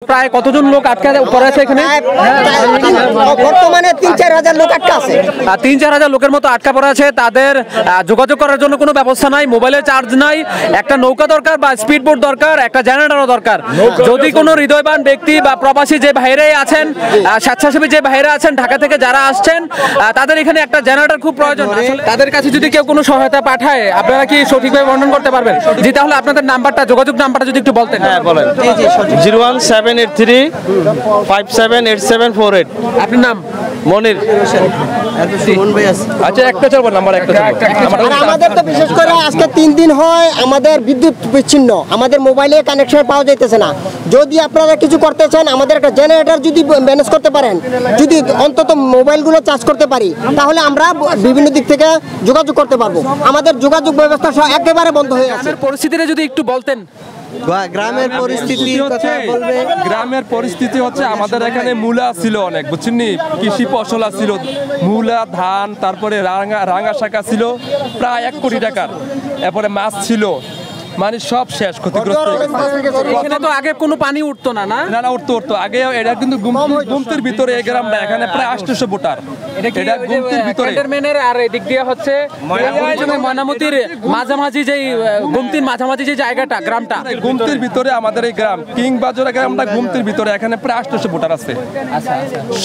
প্রায় কতজন লোক আটকা পড়ে আছে এখানে? বর্তমানে ৩-৪ হাজার লোক আটকা আছে। ৩-৪ হাজার লোকের মতো আটকা পড়ে আছে। তাদের যোগাযোগ করার জন্য কোনো ব্যবস্থা নাই, মোবাইলে চার্জ নাই, একটা নৌকা দরকার বা স্পিড বোট দরকার, একটা জেনারেটরও দরকার। যদি কোনো হৃদয়বান ব্যক্তি বা প্রবাসী যে ভাইরাই আছেন, স্বেচ্ছাসেবী যে ভাইরা আছেন ঢাকা থেকে যারা আসছেন, তাদের এখানে একটা জেনারেটর খুব প্রয়োজন। তাদের কাছে যদি কেউ কোনো সহায়তা পাঠায় আপনারা কি সঠিকভাবে বর্ণনা করতে পারবেন? জি, তাহলে আপনাদের নাম্বারটা, যোগাযোগ নাম্বারটা যদি একটু বলতেন। হ্যাঁ বলেন। 01783578748। আপনার নাম? মনির। সুমন ভাই আছে। আচ্ছা, একটা চলবে নাম্বার একটা। আমাদের তো বিশেষ করে আজকে 3 দিন হয় আমাদের বিদ্যুৎ বিচ্ছিন্ন, আমাদের মোবাইলে কানেকশন পাওয়া যাইতেছে না। যদি আপনারা কিছু করতে চান, আমাদের একটা জেনারেটর যদি ম্যানেজ করতে পারেন, যদি অন্তত মোবাইলগুলো চার্জ করতে পারি, তাহলে আমরা বিভিন্ন দিক থেকে যোগাযোগ করতে পারবো। আমাদের যোগাযোগ ব্যবস্থা একেবারে বন্ধ হয়ে আছে। পরিস্থিতিটা যদি একটু বলতেন। গ্রামের পরিস্থিতি গ্রামের পরিস্থিতি হচ্ছে আমাদের এখানে মূলা ছিল অনেক, বুঝছেন নি, কৃষি ফসল ছিল, মূলা, ধান, তারপরে রাঙা শাকা ছিল প্রায় 1 কোটি টাকার, এরপরে মাছ ছিল, মানে সব শেষ, ক্ষতিগ্রস্ত হয়ে গেছে। এখানে তো আগে কোনো পানি উঠতো না, না না উঠতো আগে। এটা কিন্তু গুমতির ভিতরে এই গ্রামটা, এখানে প্রায় 800 ভোটার। এটা গুমতির ভিতরে, আর এদিক দিয়ে হচ্ছে ময়নামতির মাঝামাঝি, যে গুমতির মাঝামাঝি যে জায়গাটা, গ্রামটা গুমতির ভিতরে আমাদের এই গ্রাম কিংবাজার গ্রামটা গুমতির ভিতরে, এখানে প্রায় 800 ভোটার আছে।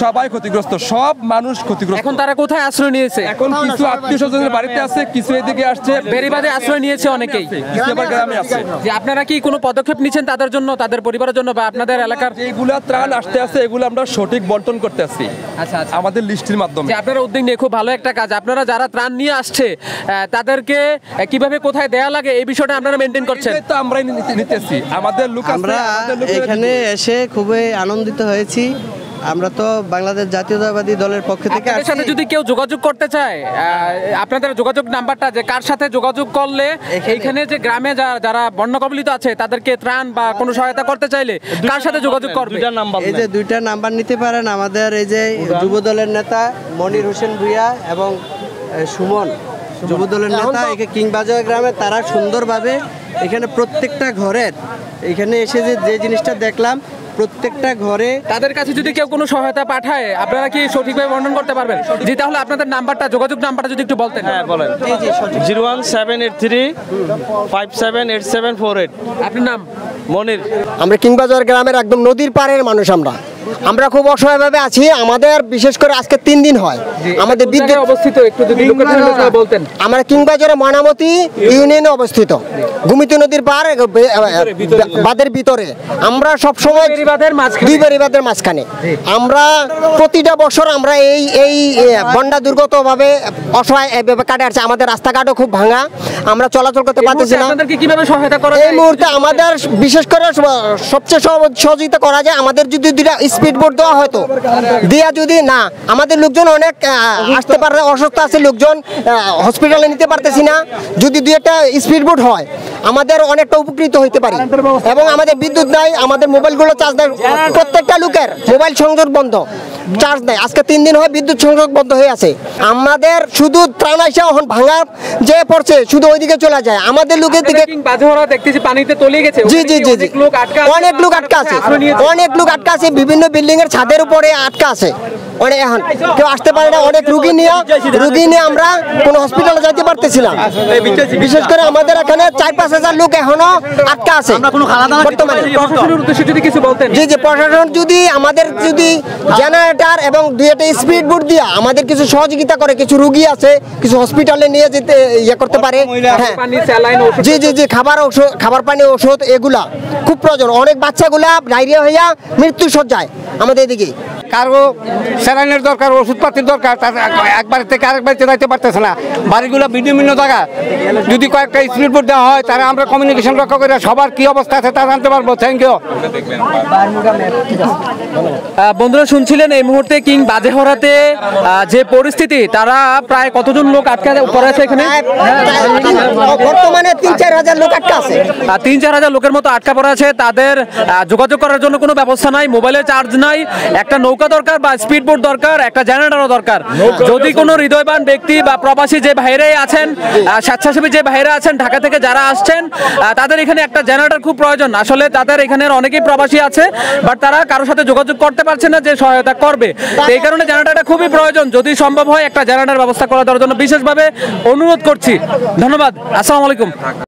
সবাই ক্ষতিগ্রস্ত, সব মানুষ ক্ষতিগ্রস্ত। এখন তারা কোথায় আশ্রয় নিয়েছে? এখন কিছু আত্মীয় স্বজনের বাড়িতে আছে, কিছু এদিকে আসছে, বেরিবাদে আশ্রয় নিয়েছে অনেকেই, কিছু আবার গ্রামে আছে। যে আপনারা কি কোনো পদক্ষেপ নিচ্ছেন তাদের জন্য, তাদের পরিবারের জন্য, বা আপনাদের এলাকার যেগুলা ত্রাণ আসতে আছে এগুলো আমরা সঠিক বন্টন করতে আসছি আমাদের লিস্টের মাধ্যমে। আপনারা উদ্যোগ নিয়ে খুব ভালো একটা কাজ। আপনারা যারা ত্রাণ নিয়ে আসছে তাদেরকে কিভাবে কোথায় দেয়া লাগে এই বিষয়টা আপনারা মেনটেন করছেন? তো আমরাই নিতেছি, আমাদের লোক আমরা এখানে এসে খুবই আনন্দিত হয়েছি। আমরা তো বাংলাদেশ জাতীয়তাবাদী দলের পক্ষ থেকে আপনাদের সাথে যদি কেউ যোগাযোগ করতে চায়, আপনাদের যোগাযোগ নাম্বারটা, যে কার সাথে যোগাযোগ করলে এইখানে যে গ্রামে যারা বন্যা কবলিত আছে তাদেরকে ত্রাণ বা কোনো সহায়তা করতে চাইলে কার সাথে যোগাযোগ করবে? এই যে 2টা নাম্বার নিতে পারেন। আমাদের এই যে যুব দলের নেতা মনির হোসেন ভুইয়া এবং সুমন, যুব দলের নেতা, এখানে কিংবাজার গ্রামে, তারা সুন্দরভাবে এখানে প্রত্যেকটা ঘরের, এখানে এসে যে জিনিসটা দেখলাম, প্রত্যেকটা ঘরে তাদের কাছে যদি কেউ কোনো সহায়তা পাঠায় আপনারা কি সঠিকভাবে বর্ণনা করতে পারবেন? জি, তাহলে আপনাদের নাম্বারটা, যোগাযোগ নাম্বারটা যদি একটু বলতেন। হ্যাঁ বলেন। 01783578748। আপনার নাম? মনির। আমরা কিংবাজার গ্রামের একদম নদীর পাড়ের মানুষ। আমরা খুব অসহায়ভাবে আছি। আমাদের বিশেষ করে আজকে 3 দিন হয় আমাদের বিদ্যুৎ অবস্থিত, একটু যদি লোকেশনের বিষয়ে বলতেন। আমরা কিংবাজারে ময়নামতি ইউনিয়নে অবস্থিত, গুমিতি নদীর পাড় বাঁধের ভিতরে। আমরা সব সময় দুই বেড়িবাঁধের মাঝখানে। আমরা প্রতিটা বছর আমরা এই বন্যা দুর্গতভাবে অসহায় এভাবে কাটে আসছে। আমাদের রাস্তাঘাটও খুব ভাঙা, আমরা চলাচল করতে পারতেছি না। কিভাবে সহায়তা করা এই মুহূর্তে আমাদের বিশেষ করে সবচেয়ে সহযোগিতা করা যায়, আমাদের যদি 2টা স্পিড বোট দেওয়া হয়তো, দিয়া যদি না, আমাদের লোকজন অনেক আসতে পারে, অসুস্থ আছে লোকজন, হসপিটালে নিতে পারতেছি না। যদি 2-একটা স্পিড বোট হয় আমাদের অনেকটা উপকৃত হইতে পারি। এবং আমাদের বিদ্যুৎ নাই, আমাদের মোবাইলগুলো চার্জ দেয়, প্রত্যেকটা লোকের মোবাইল সংযোগ বন্ধ, চার্জ দেয়। আজকে 3 দিন হয় বিদ্যুৎ সংযোগ বন্ধ হয়ে আছে। আমাদের শুধু ত্রাণ আইসা এখন ভাঙা যে পড়ছে, শুধু ওইদিকে চলে যায়, আমাদের লোকের দিকে দেখতেছি পানিতে তলিয়ে গেছে। জি, অনেক লোক আটকা আছে, অনেক লোক আটকা আছে, বিভিন্ন বিল্ডিং এর ছাদের উপরে আটকা আছে। অনেক এখন কেউ আসতে পারে না। অনেক রুগী নিয়ে আমরা কোনো হসপিটালে যাইতে পারতেছি না। বিশেষ করে আমাদের এখানে 4-5 হাজার লোক এখনো আটকা আছে বর্তমানে। জি, প্রশাসন যদি আমাদের যদি জেনারেটর এবং 2-একটা স্পিড বোট দিয়া আমাদের কিছু সহযোগিতা করে, কিছু রুগী আছে, কিছু হসপিটালে নিয়ে যেতে করতে পারে। হ্যাঁ, জি, খাবার পানি, ওষুধ, এগুলা খুব প্রয়োজন। অনেক বাচ্চাগুলা ডায়রিয়া হইয়া মৃত্যু সজ্জায় আমাদের এদিকে। কারো স্যালাইনের দরকার, ওষুধপাতির দরকার, এক বাড়ি থেকে আরেক বাড়িতে যাইতে পারতেছে না। বাড়িগুলো বিভিন্ন জায়গা, যদি কয়েকটা স্পিড বোট দেওয়া হয় তারা আমরা কমিউনিকেশন রক্ষা করে সবার কি অবস্থা আছে তা জানতে পারবো। Thank you. বন্ধুরা শুনছিলেন এই মুহূর্তে কিং বাজেহরাতে যে পরিস্থিতি, তারা প্রায় কতজন লোক আটকা পড়ে আছে এখানে? বর্তমানে 3-4 হাজার লোক আটকা আছে। 3-4 হাজার লোকের মতো আটকা পড়ে আছে। তাদের যোগাযোগ করার জন্য কোনো ব্যবস্থা নাই, মোবাইলে চার্জ নাই, একটা নৌকা নৌকা দরকার বা স্পিড বোট দরকার, একটা জেনারেটরও দরকার। যদি কোনো হৃদয়বান ব্যক্তি বা প্রবাসী যে ভাইরে আছেন, স্বেচ্ছাসেবী যে ভাইরা আছেন ঢাকা থেকে যারা আসছেন, তাদের এখানে একটা জেনারেটর খুব প্রয়োজন। আসলে তাদের এখানে অনেকেই প্রবাসী আছে, বাট তারা কারোর সাথে যোগাযোগ করতে পারছে না যে সহায়তা করবে। তো এই কারণে জেনারেটরটা খুবই প্রয়োজন। যদি সম্ভব হয় একটা জেনারেটর ব্যবস্থা করে দেওয়ার জন্য বিশেষভাবে অনুরোধ করছি। ধন্যবাদ। আসসালামু আলাইকুম।